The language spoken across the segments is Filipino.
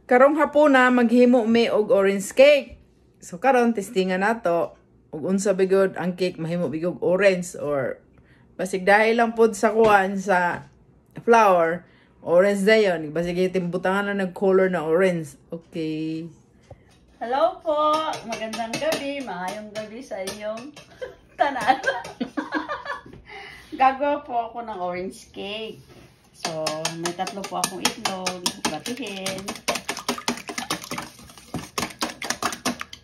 Karong hapon na maghimo mi og orange cake. So karon testingan nato ug unsa bigod ang cake mahimo bigog orange or basig dahil lang pod sa kuan sa flour orange dayon basig timbutangan na nag-color na orange. Okay. Hello po, magandang gabi, maayong gabi sa inyong tanan. Gagawa po ako ng orange cake. So, may 3 po akong itlog, batihin.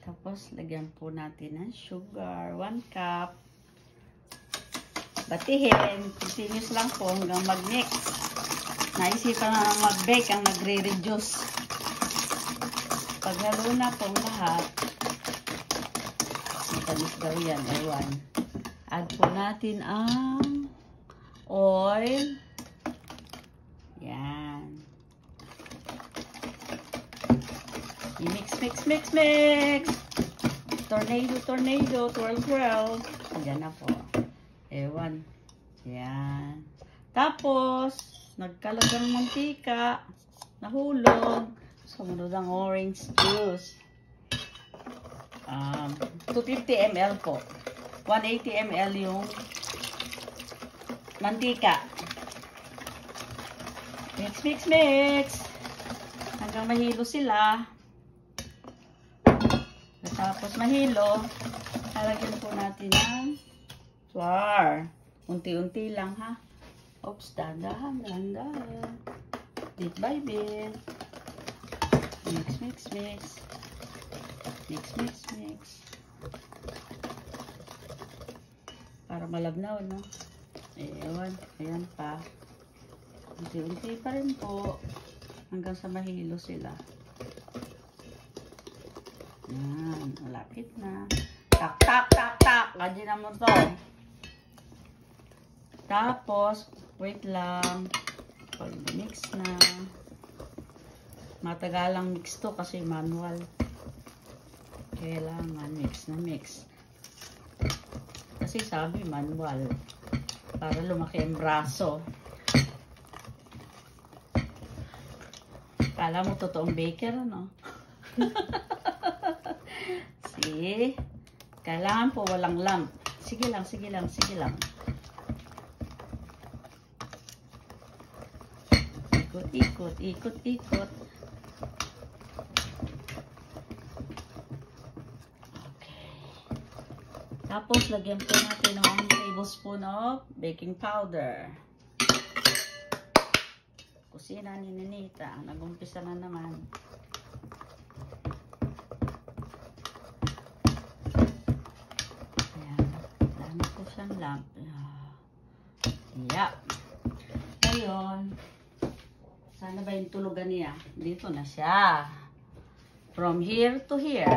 Tapos, lagyan po natin ng sugar, 1 cup. Batihin, continuous lang po hanggang mag-mix. Naisipan na mag-bake ang nagre-reduce. Paghalo na po lahat, matalis daw yan, ewan. Add po natin ang oil. Yan. I-mix, mix, mix, mix. Tornado, tornado, twirl, twirl. Ayan na po. Ewan. Yan. Tapos, nagkalat ng mantika. Nahulog. Sumunod ang orange juice. 250 ml po. 180 ml yung mantika. Mix, mix, mix. Hanggang mahilo sila. Tapos mahilo, halagyan po natin ng flour. Unti-unti lang ha. Oops, dahan, dahan. Bit by bit. Mix, mix, mix. Mix, mix, mix. Para malabnaw, no? Ayan, ayan pa. Unti-unti pa rin po. Hanggang sa mahilo sila. Ayan, malapit na. Tak, tak, tak, tak. Ganyan naman to. Tapos, wait lang. Pag mix na. Matagalang mix to kasi manual. Kailangan mix na mix. Kasi sabi manual. Para lumaki ang braso. Kala mo totoong baker, ano? See? Kailangan po walang lump. Sige lang, sige lang, sige lang. Ikot, ikot, ikot, ikot. Tapos, lagyan po natin ng 1 tablespoon of baking powder. Kusina ni Ninita. Nag-umpisa na naman. Ayan. Dami po siyang lump. Yup. Ngayon, sana ba yung tulugan niya? Dito na siya. From here to here.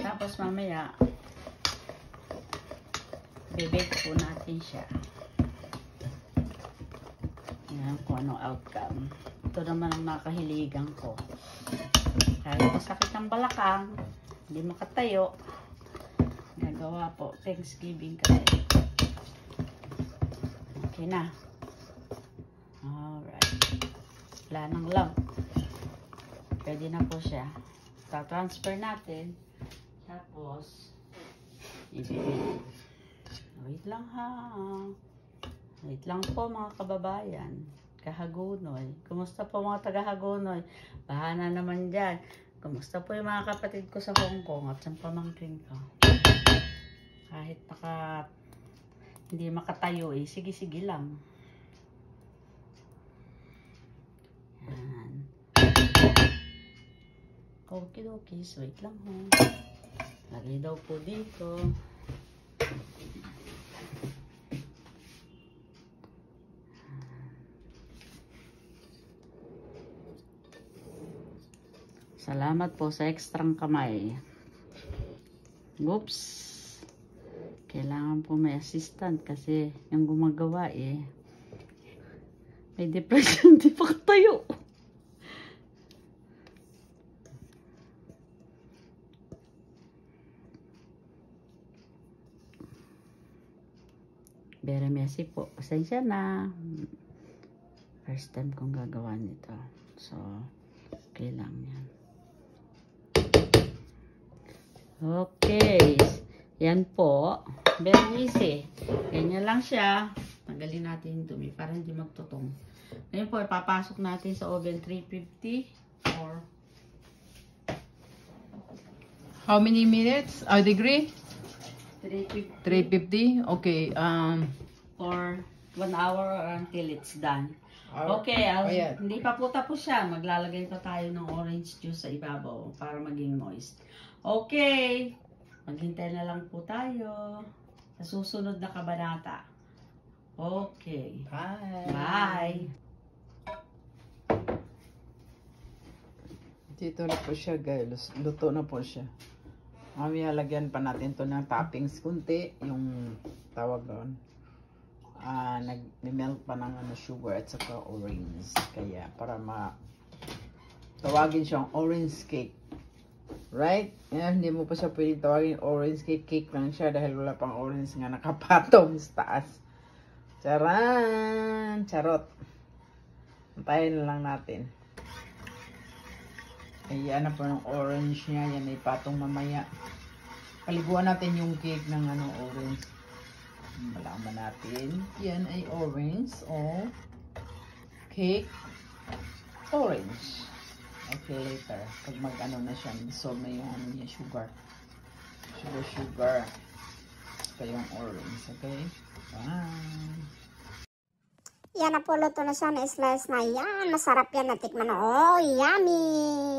Tapos mamaya, bebake po natin siya. Yan kung anong outcome. Ito naman ang nakahiligan ko. Kahit masakit ang balakang, hindi makatayo. Nagawa po. Thanksgiving kasi. Okay na. Alright. Wala nang lump. Pwede na po siya. Ta-transfer natin. Tapos, ibigay. Wait lang ha. Wait lang po mga kababayan. Kahagonoy. Kumusta po mga taga-Hagonoy? Bahana naman dyan. Kumusta po yung mga kapatid ko sa Hong Kong at sa pamangkin ko? Kahit hindi makatayo eh. Sige-sige lang. Yan. Okay. Wait lang ho. Lagay daw po dito. Salamat po sa ekstrang kamay. Oops. Kailangan po may assistant kasi yung gumagawa eh. May depression, di pa tayo. Very messy po. Pasensya na. First time kong gagawa nito. So, Okay lang yan. Okay. Yan po. Very easy. Ganyan lang siya. Tanggalin natin yung dumi para hindi magtutong. Ngayon po, ipapasok natin sa oven 350 or How many minutes? Degree? 350 350? Okay. for 1 hour until it's done. Hour. Okay, Ayan. hindi pa po tapos siya. Maglalagay pa tayo ng orange juice sa ibabaw para maging moist. Okay, maghintay na lang po tayo sa susunod na kabanata. Okay. Bye. Dito na po siya, guys. Luto na po siya. Mamaya lagyan pa natin to ng toppings kunti. Yung tawag doon. Nag-melt pa ng sugar at saka orange. Kaya para tawagin siyang orange cake. Right? Hindi mo pa siya pwedeng tawagin orange cake. Cake lang siya dahil wala pang orange nga nakapatong sa taas. Charan! Charot. Antayin na lang natin. Ayan na po ng orange niya. Yan ay patong mamaya. Paliguan natin yung cake ng orange. Malaman natin. Yan ay orange o cake orange. Okay, later. Pag na siya, dissolve na yung niya, sugar. Sugar. Ito yung orange. Okay? Wow. Yan na po, luto na siya. Na-slice na yan. Masarap yan. Natikman na. Oh, yummy!